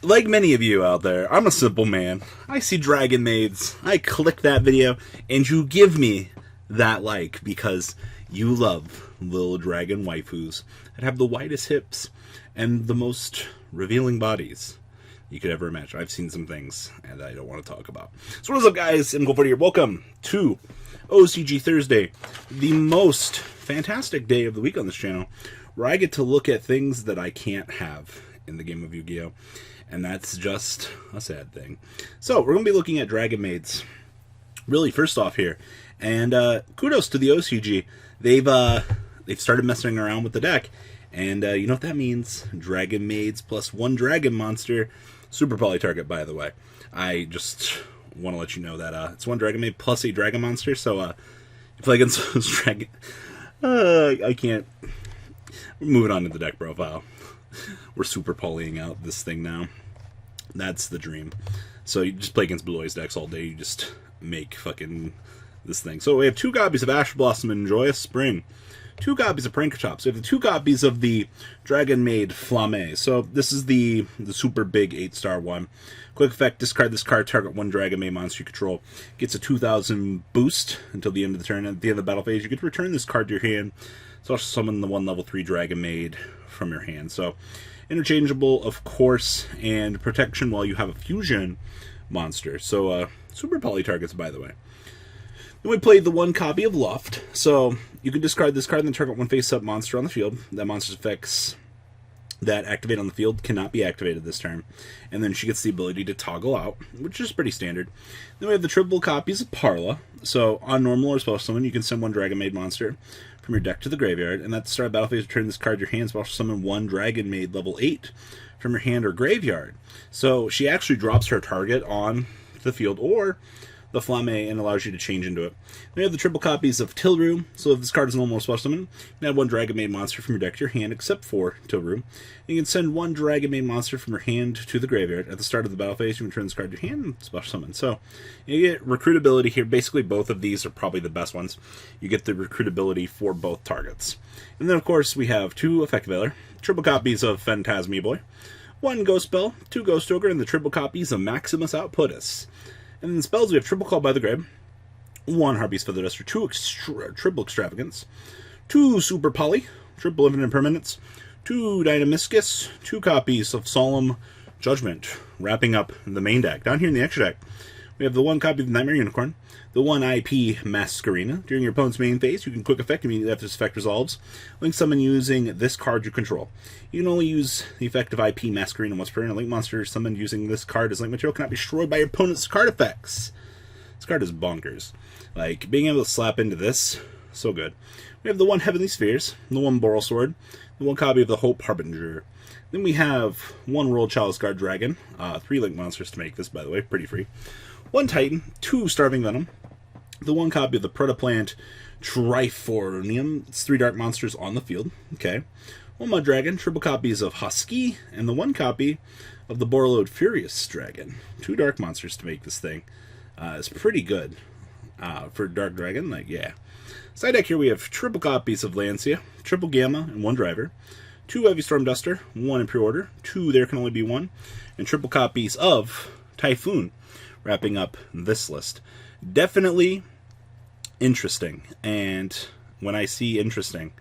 like many of you out there, I'm a simple man. I see Dragonmaids, I click that video, and you give me that like because you love little dragon waifus that have the widest hips and the most revealing bodies you could ever imagine. I've seen some things and I don't want to talk about. So what's up, guys? I'm Gold here. Welcome to OCG Thursday, the most fantastic day of the week on this channel, where I get to look at things that I can't have in the game of Yu-Gi-Oh! And that's just a sad thing. So we're going to be looking at Dragonmaids, really, first off here. And kudos to the OCG. They've started messing around with the deck. And you know what that means? Dragonmaids plus one dragon monster. Super poly target, by the way. I just want to let you know that it's one Dragonmaid plus a dragon monster. So you play against those dragon... I can't... We're moving on to the deck profile. We're super polying out this thing now. That's the dream. So you just play against Blue Eyes decks all day. You just make fucking this thing. So we have 2 copies of Ash Blossom and Joyous Spring. 2 copies of Pranker So we have the 2 copies of the Dragonmaid Flamme. So this is the super big 8-star one. Quick effect, discard this card, target one Dragonmaid monster you control. Gets a 2,000 boost until the end of the turn. At the end of the battle phase, you get to return this card to your hand. It's also summon the 1 level 3 Dragonmaid from your hand. So interchangeable, of course, and protection while you have a fusion monster. So super poly targets, by the way. Then we played the 1 copy of Luft. So you can discard this card and then target 1 face-up monster on the field. That monster's effects that activate on the field cannot be activated this turn. And then she gets the ability to toggle out, which is pretty standard. Then we have the triple copies of Parla. So on normal or special summon, you can send 1 Dragonmaid monster from your deck to the graveyard, and at the start of battle phase, return this card to your hand, special summon 1 Dragonmaid level 8 from your hand or graveyard. So she actually drops her target on the field or the Flamme and allows you to change into it. Then we have the triple copies of Tilru. So if this card is normal or special summon, you can add 1 Dragonmaid monster from your deck to your hand, except for Tilru. You can send 1 Dragonmaid monster from your hand to the graveyard. At the start of the battle phase, you can return this card to your hand and special summon. So you get recruitability here. Basically, both of these are probably the best ones. You get the recruitability for both targets. And then, of course, we have 2 Effect Veiler, triple copies of Phantasmi Boy, 1 Ghost Spell, 2 Ghost Ogre, and the triple copies of Maximus Outputus. And then spells, we have Triple Call by the Grave, 1 Harpy's Feather Duster, 2 Triple Extravagance, 2 Super Poly, Triple Infinite Impermanence, 2 Dynamiscus, 2 copies of Solemn Judgment, wrapping up the main deck. Down here in the extra deck, we have the 1 copy of Nightmare Unicorn, the 1 IP Masquerena. During your opponent's main phase, you can quick effect immediately after this effect resolves. Link summon using this card you control. You can only use the effect of IP Masquerena once per turn. A link monster summoned using this card as link material cannot be destroyed by your opponent's card effects. This card is bonkers. Like, being able to slap into this, so good. We have the 1 Heavenly Spheres, the 1 Boral Sword, the 1 copy of the Hope Harbinger. Then we have 1 World Chalice Guard Dragon, 3 link monsters to make this, by the way, pretty free. 1 Titan, 2 Starving Venom, the 1 copy of the Protoplant Trifornium. It's 3 dark monsters on the field. Okay. 1 Mud Dragon, triple copies of Husky, and the 1 copy of the Borreload Furious Dragon. 2 dark monsters to make this thing. It's pretty good for Dark Dragon. Like, yeah. Side deck here we have triple copies of Lancia, triple Gamma, and 1 Driver. 2 Heavy Storm Duster, 1 in pre-order. 2 There Can Only Be 1. And triple copies of Typhoon, wrapping up this list. Definitely interesting, and when I see interesting,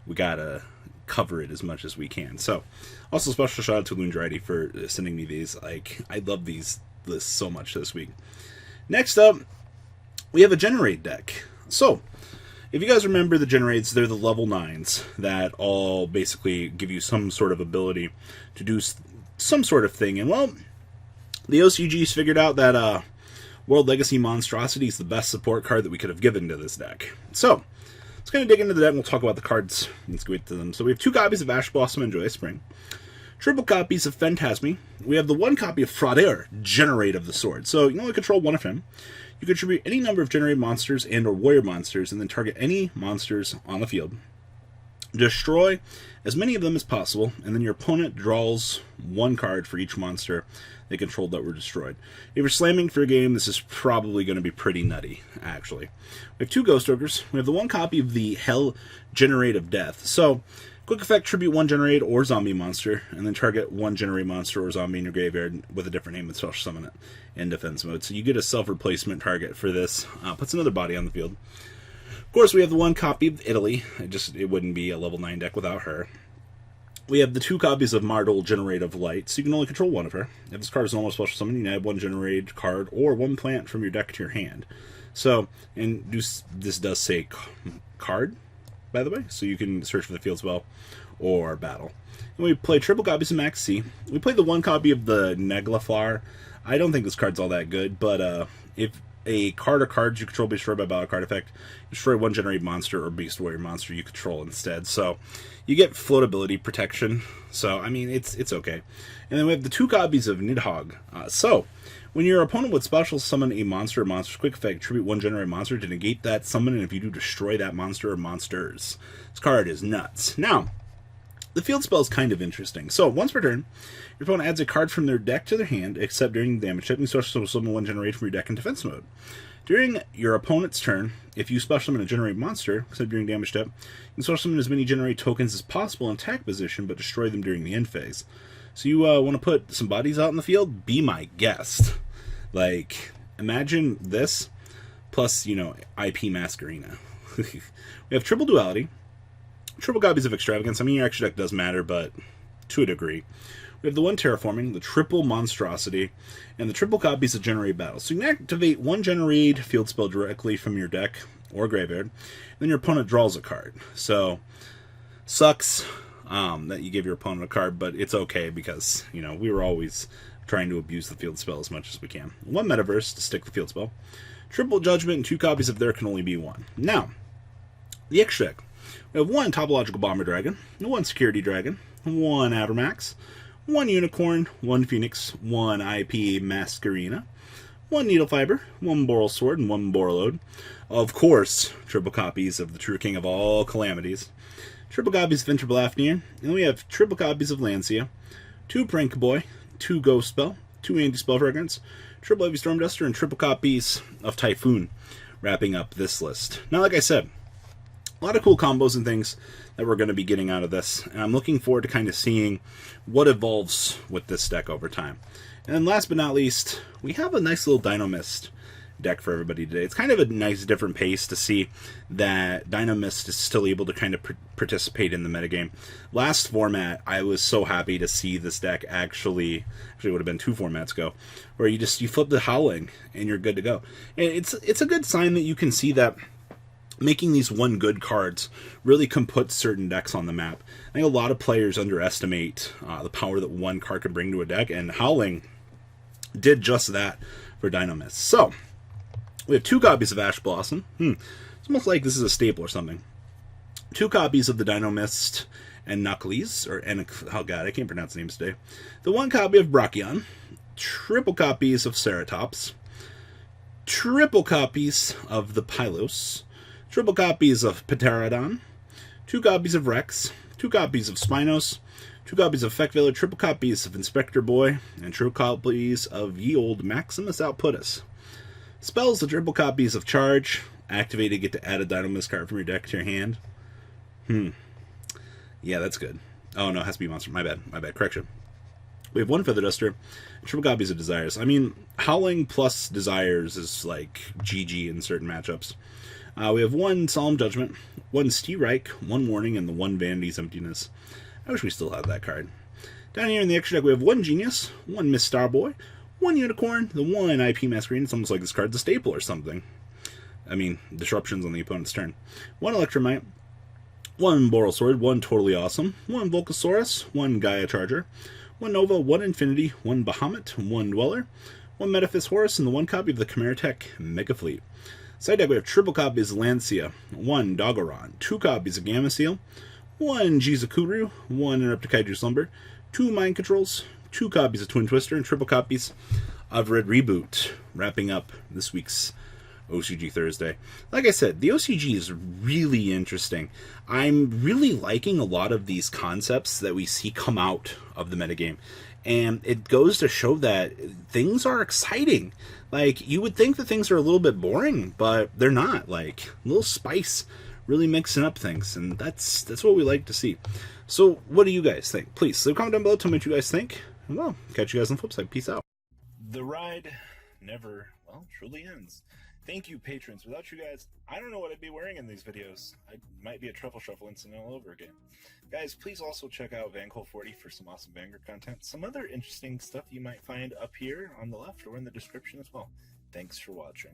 we gotta cover it as much as we can. So, also special shout out to Loondrady for sending me these. Like, I love these lists so much this week. Next up, we have a Generaid deck. So, if you guys remember the Generaids, they're the level 9s that all basically give you some sort of ability to do some sort of thing. And well, the OCG's figured out that World Legacy Monstrosity is the best support card that we could have given to this deck. So, let's kind of dig into the deck and we'll talk about the cards. Let's go into them. So we have 2 copies of Ash Blossom and Joyous Spring. Triple copies of Phantasmi. We have the 1 copy of Fraudeur, Generaid of the Sword. So you only control 1 of him. You contribute any number of Generaid monsters and or warrior monsters and then target any monsters on the field. Destroy as many of them as possible, and then your opponent draws 1 card for each monster they controlled that were destroyed. If you're slamming for a game, this is probably going to be pretty nutty, actually. We have 2 Ghost Ogres. We have the 1 copy of the Hell Generaid of Death. So, Quick effect, tribute one Generaid or zombie monster, and then target one Generaid monster or zombie in your graveyard with a different name and special summon it in defense mode. So you get a self-replacement target for this. Puts another body on the field. Of course, we have the one copy of Italy. It wouldn't be a level 9 deck without her. We have the 2 copies of Martel, Generaid of Light, so you can only control one of her. If this card is normal special summon, you can add one Generaid card or one plant from your deck to your hand. So, and this does say card, by the way, so you can search for the field spell or battle. And we play triple copies of Max C. We play the 1 copy of the Neglaflar. I don't think this card's all that good, but if a card or cards you control be destroyed by battle card effect, destroy one Generaid monster or Beast Warrior monster you control instead. So you get floatability protection. So, I mean, it's okay. And then we have the 2 copies of Nidhogg. So, when your opponent would special summon a monster or monster's quick effect, tribute one Generaid monster to negate that summon, and if you do, destroy that monster or monsters. This card is nuts. Now, the field spell is kind of interesting. So, once per turn, your opponent adds a card from their deck to their hand, except during the damage step, you special summon one Generaid from your deck in defense mode. During your opponent's turn, if you special summon a Generaid monster, except during damage step, you can special summon as many Generaid tokens as possible in attack position, but destroy them during the end phase. So you want to put some bodies out in the field? Be my guest. Like, imagine this, plus, you know, IP Masquerina. We have triple duality, triple copies of extravagance. I mean, your extra deck does matter, but to a degree. We have the 1 terraforming, the triple monstrosity, and the triple copies of Generaid battle. So you can activate 1 Generaid field spell directly from your deck or graveyard, and then your opponent draws a card. So, sucks that you give your opponent a card, but it's okay because, you know, we were always trying to abuse the field spell as much as we can. 1 metaverse to stick the field spell. Triple judgment and 2 copies of there can only be 1. Now, the extra deck. We have 1 topological bomber dragon, 1 security dragon, 1 Avermax, 1 unicorn, 1 phoenix, 1 IP Masquerina, 1 needle fiber, 1 boral sword, and 1 borlode. Of course, triple copies of the true king of all calamities. Triple copies of Interblafnian, and we have triple copies of Lancia, 2 Prank Boy, 2 Ghost Spell, 2 Anti-Spell Fragrance, triple Heavy Storm Duster, and triple copies of Typhoon, wrapping up this list. Now, like I said, a lot of cool combos and things that we're going to be getting out of this, and I'm looking forward to kind of seeing what evolves with this deck over time. And then last but not least, we have a nice little Dinomist deck for everybody today. It's kind of a nice different pace to see that Dinomist is still able to kind of participate in the metagame. Last format, I was so happy to see this deck actually would have been 2 formats ago, where you flip the Howling and you're good to go. And it's a good sign that you can see that making these 1 good cards really can put certain decks on the map. I think a lot of players underestimate the power that 1 card can bring to a deck, and Howling did just that for Dinomist. So, we have 2 copies of Ash Blossom. It's almost like this is a staple or something. 2 copies of the Dinomist and Knuckles, oh god, I can't pronounce names today. The 1 copy of Brachion, triple copies of Ceratops, triple copies of the Pylos, triple copies of Pterodon, 2 copies of Rex, 2 copies of Spinos, 2 copies of Feckviller, triple copies of Inspector Boy, and triple copies of Ye Old Maximus Outputus. Spells, the triple copies of Charge. Activated, get to add a Dinomist card from your deck to your hand. Yeah, that's good. Oh, no, it has to be monster. My bad. Correction. We have 1 Feather Duster, triple copies of Desires. I mean, Howling plus Desires is like GG in certain matchups. We have 1 Solemn Judgment, 1 Steerike, 1 Warning, and the 1 Vanity's Emptiness. I wish we still had that card. Down here in the extra deck, we have 1 Genius, 1 Miss Starboy, 1 Unicorn, the 1 IP Masquerade. It's almost like this card's a staple or something. I mean, disruptions on the opponent's turn. 1 Electromite, 1 Boral Sword, 1 Totally Awesome, 1 Volcasaurus, 1 Gaia Charger, 1 Nova, 1 Infinity, 1 Bahamut, 1 Dweller, 1 Metaphys Horus, and the 1 copy of the Chimeratech Mega Fleet. Side deck, we have triple copies of Lancia, 1 Doggoron, 2 copies of Gamma Seal, 1 Jizakuru, 1 Interrupted Kaiju Slumber, 2 Mind Controls, 2 copies of Twin Twister, and triple copies of Red Reboot, wrapping up this week's OCG Thursday. Like I said, the OCG is really interesting. I'm really liking a lot of these concepts that we see come out of the metagame. And it goes to show that things are exciting. Like, you would think that things are a little bit boring, but they're not. Like, a little spice really mixing up things, and that's what we like to see. So what do you guys think? Please leave a comment down below, tell me what you guys think, and well, catch you guys on the flip side. Peace out. The ride never, well, truly ends. Thank you, patrons. Without you guys, I don't know what I'd be wearing in these videos. I might be a truffle shuffle incident all over again. Guys, please also check out VanCole40 for some awesome Vanguard content. Some other interesting stuff you might find up here on the left or in the description as well. Thanks for watching.